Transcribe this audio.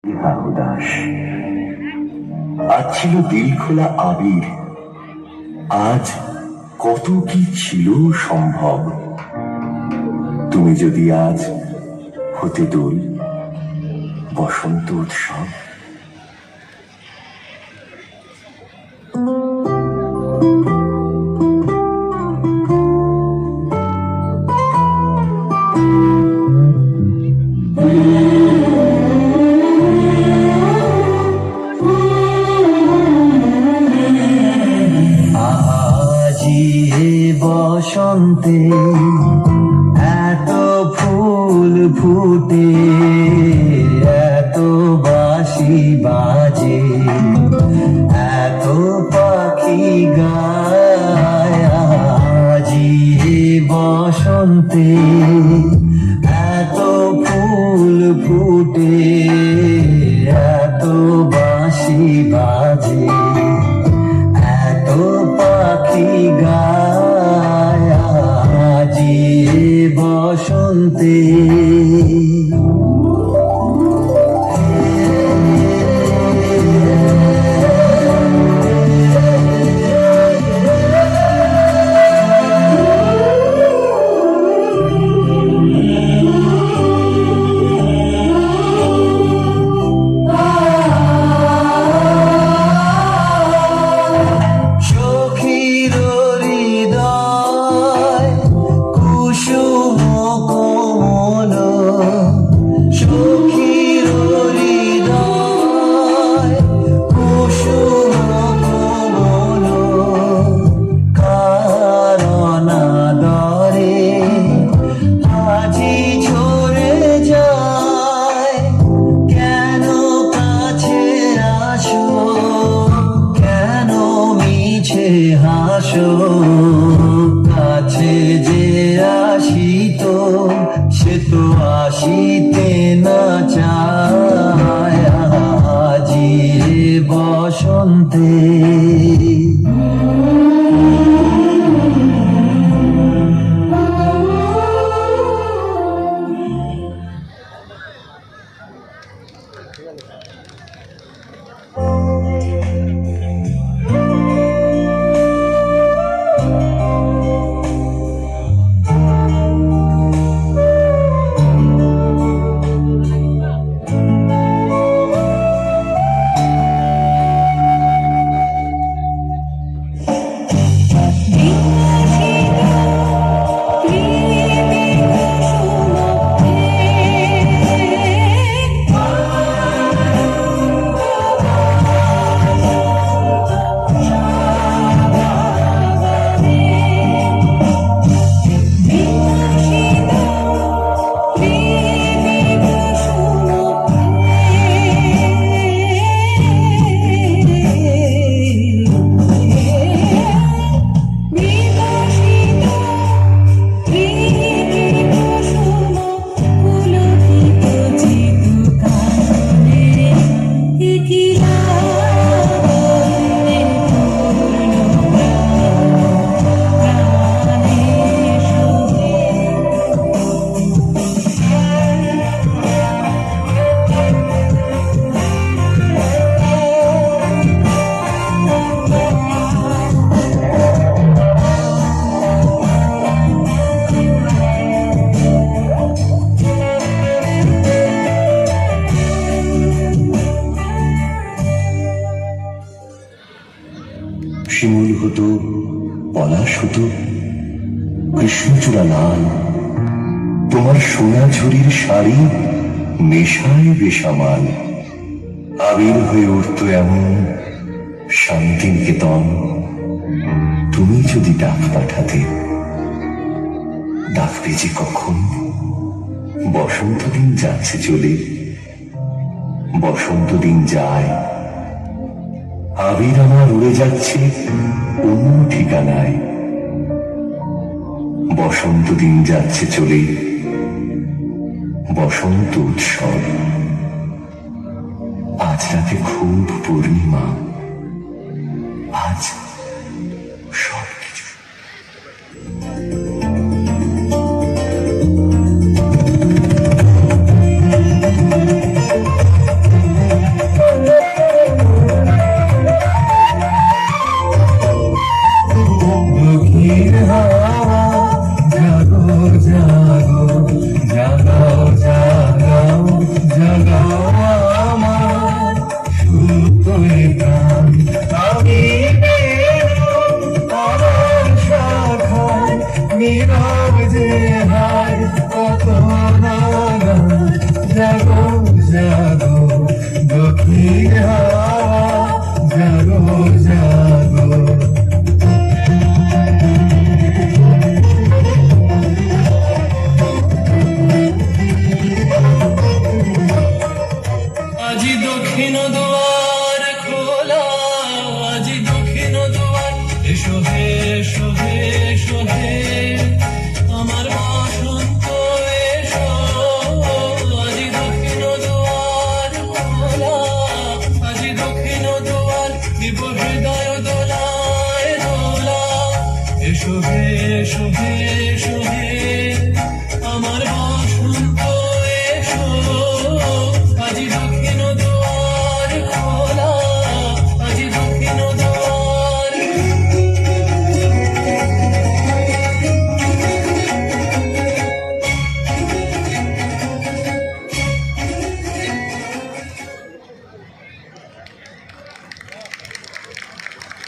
উদাস আজ ছিল দিল খোলা আবির, আজ কত কি ছিল সম্ভব। তুমি যদি আজ হতে দোল বসন্ত উৎসব। বসন্তে এত ফুল ফুটে, এত বাঁশি বাজে, এত পাখি গায়। আজি বসন্তে এত ফুল ফুটে, এত বাঁশি বাজে, এত পাখি গায়। আজি বসন্তে হাসো, কাছে যে আসিত সে তো আসিতে না চায়। আজি বসন্তে শিমুল হতো, পলাশ হতো, কৃষ্ণচূড়া লাল, তোমার সোনা ঝুরির শাড়ি নেশায় বেসামাল। আবির হয়ে উঠত এমন শান্তিনিকেতন, তুমি যদি ডাক পাঠাতে। ডাকবে যে কখন? বসন্ত দিন যাচ্ছে চলে, বসন্ত দিন যায়, আবির আমার উড়ে যাচ্ছে অন্য ঠিকানায়। বসন্ত দিন যাচ্ছে চলে, বসন্ত উৎসব। আজ রাতে খুব পূর্ণিমা, আজ সব কিছু তুই প্রাণ আমি আমার শাখায় নীরব যে হায় কত নাগান জাগো জাগো দক্ষিণ হাওয়া জাগো জাগো আজি দক্ষিণ দুয়ার খোলা, আজি দক্ষিণ দুয়ার, এসো হে এসো হে এসো হে আমার বসন্ত এসো। আজি দক্ষিণ দুয়ার খোলা, আজি দক্ষিণ দুয়ার, দিব হৃদয় দোলায় দোলা, এসো হে এসো হে এসো